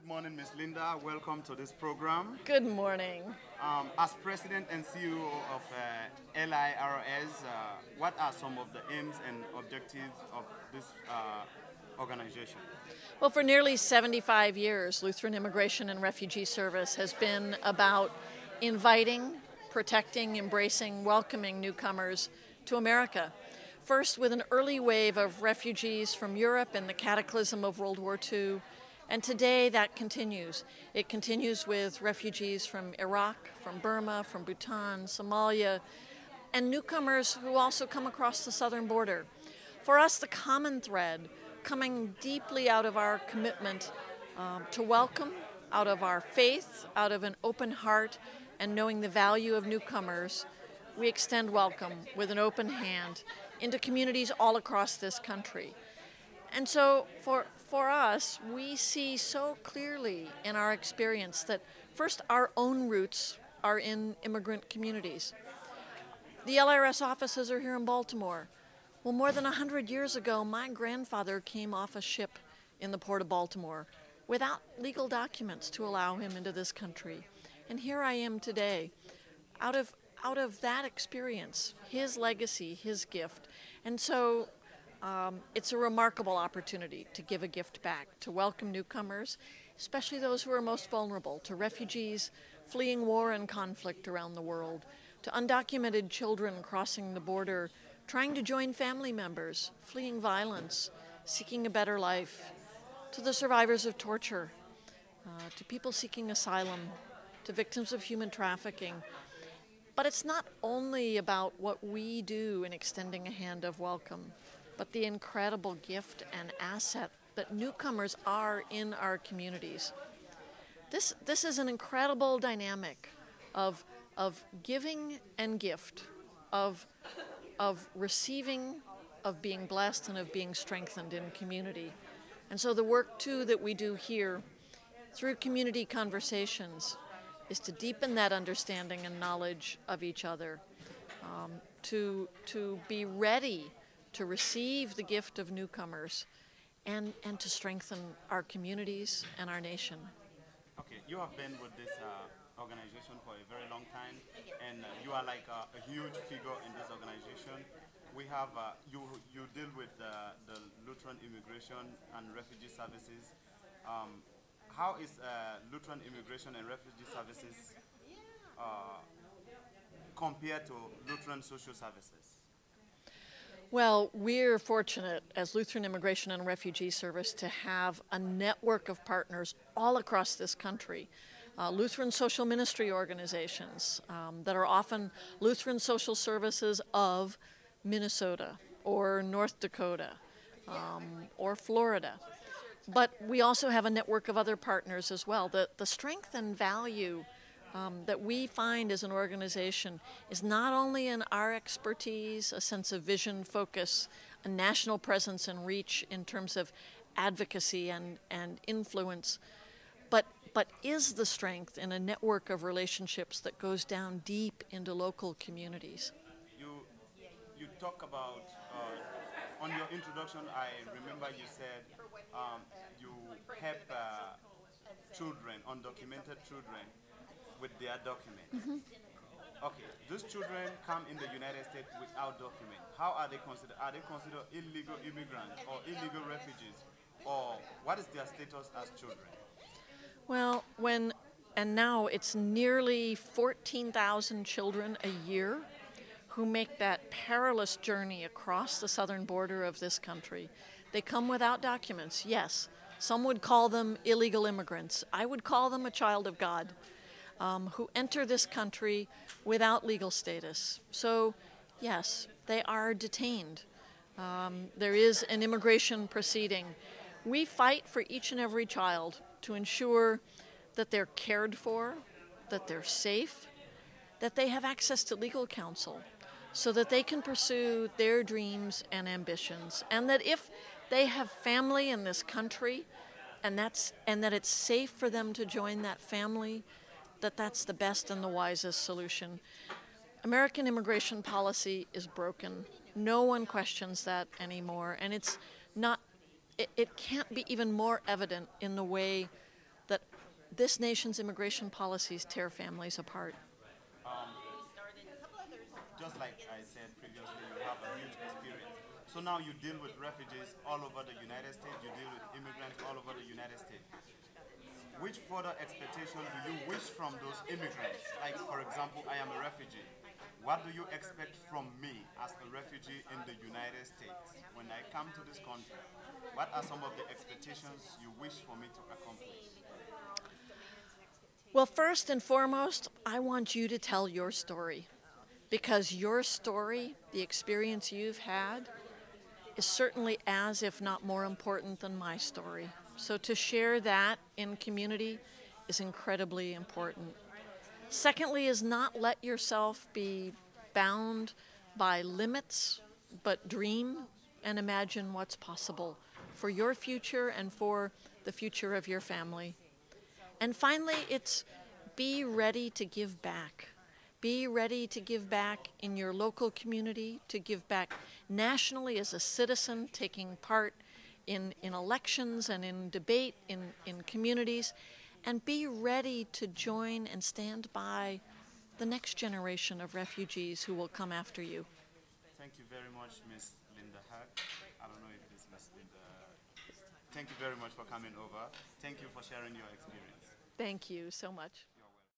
Good morning, Ms. Linda. Welcome to this program. Good morning. As President and CEO of LIRS, what are some of the aims and objectives of this organization? Well, for nearly 75 years, Lutheran Immigration and Refugee Service has been about inviting, protecting, embracing, welcoming newcomers to America. First, with an early wave of refugees from Europe in the cataclysm of World War II, and today that continues. It continues with refugees from Iraq, from Burma, from Bhutan, Somalia, and newcomers who also come across the southern border. For us, the common thread, coming deeply out of our commitment to welcome, out of our faith, out of an open heart, and knowing the value of newcomers, we extend welcome with an open hand into communities all across this country. And so for us, we see so clearly in our experience that first our own roots are in immigrant communities. The LIRS offices are here in Baltimore. Well, more than 100 years ago, my grandfather came off a ship in the port of Baltimore without legal documents to allow him into this country. And here I am today, out of that experience, his legacy, his gift. And so it's a remarkable opportunity to give a gift back, to welcome newcomers, especially those who are most vulnerable, to refugees fleeing war and conflict around the world, to undocumented children crossing the border, trying to join family members, fleeing violence, seeking a better life, to the survivors of torture, to people seeking asylum, to victims of human trafficking. But it's not only about what we do in extending a hand of welcome, but the incredible gift and asset that newcomers are in our communities. This is an incredible dynamic of giving and gift, of receiving, of being blessed, and of being strengthened in community. And so the work, too, that we do here through community conversations is to deepen that understanding and knowledge of each other, to be ready to receive the gift of newcomers, and to strengthen our communities and our nation. Okay, you have been with this organization for a very long time, and you are like a huge figure in this organization. We have, you deal with the Lutheran Immigration and Refugee Services. How is Lutheran Immigration and Refugee Services compared to Lutheran Social Services? Well, we're fortunate as Lutheran Immigration and Refugee Service to have a network of partners all across this country. Lutheran social ministry organizations that are often Lutheran social services of Minnesota or North Dakota or Florida. But we also have a network of other partners as well. The strength and value that we find as an organization is not only in our expertise, a sense of vision, focus, a national presence and reach in terms of advocacy and influence, but is the strength in a network of relationships that goes down deep into local communities. You talk about, on your introduction, I remember you said you help children, undocumented children, with their documents. Mm-hmm. Okay, those children come in the United States without documents. How are they considered? Are they considered illegal immigrants or illegal refugees? Or what is their status as children? Well, and now it's nearly 14,000 children a year who make that perilous journey across the southern border of this country. They come without documents, yes. Some would call them illegal immigrants. I would call them a child of God. Who enter this country without legal status. So, yes, they are detained. There is an immigration proceeding. We fight for each and every child to ensure that they're cared for, that they're safe, that they have access to legal counsel, so that they can pursue their dreams and ambitions, and that if they have family in this country, and that it's safe for them to join that family, that's the best and the wisest solution. American immigration policy is broken. No one questions that anymore, and it can't be even more evident in the way that this nation's immigration policies tear families apart. Just like I said previously, you have a huge experience. So now you deal with refugees all over the United States, you deal with immigrants all over the United States. Which further expectation do you wish from those immigrants? Like, for example, I am a refugee. What do you expect from me as a refugee in the United States when I come to this country? What are some of the expectations you wish for me to accomplish? Well, first and foremost, I want you to tell your story, because your story, the experience you've had, is certainly as, if not more important than my story. So to share that in community is incredibly important. Secondly, is not let yourself be bound by limits, but dream and imagine what's possible for your future and for the future of your family. And finally, it's be ready to give back. Be ready to give back in your local community, to give back nationally as a citizen, taking part in elections and in debate in communities, and be ready to join and stand by the next generation of refugees who will come after you. Thank you very much, Miss Linda Harke. I don't know if it is Miss Linda. Thank you very much for coming over. Thank you for sharing your experience. Thank you so much.